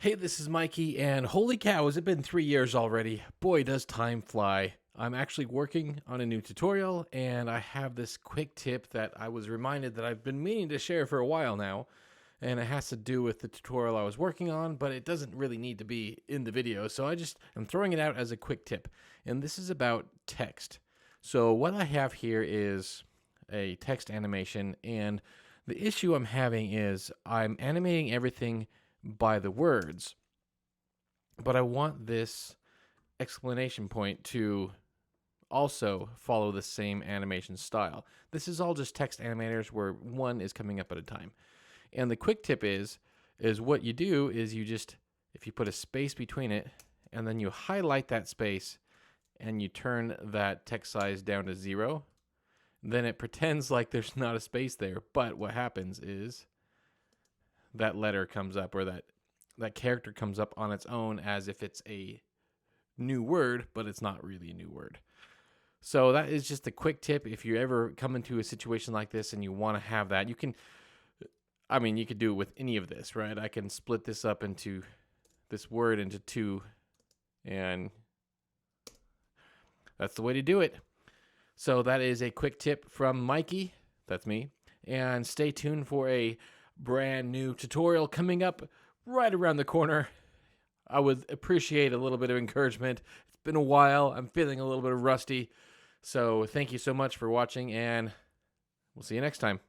Hey, this is Mikey, and holy cow, has it been 3 years already? Boy, does time fly. I'm actually working on a new tutorial, and I have this quick tip that I was reminded that I've been meaning to share for a while now, and it has to do with the tutorial I was working on, but it doesn't really need to be in the video, so I'm throwing it out as a quick tip, and this is about text. So what I have here is a text animation, and the issue I'm having is I'm animating everything by the words, but I want this explanation point to also follow the same animation style. This is all just text animators where one is coming up at a time. And the quick tip is what you do is if you put a space between it and then you highlight that space and you turn that text size down to 0, then it pretends like there's not a space there. But what happens is that letter comes up, or that character comes up on its own as if it's a new word, but it's not really a new word. So that is just a quick tip. If you ever come into a situation like this and you want to have that, you could do it with any of this, right? I can split this up into this word into two, and that's the way to do it. So that is a quick tip from Mikey. That's me. And stay tuned for a brand new tutorial coming up right around the corner. I would appreciate a little bit of encouragement. It's been a while. I'm feeling a little bit rusty. So thank you so much for watching, and we'll see you next time.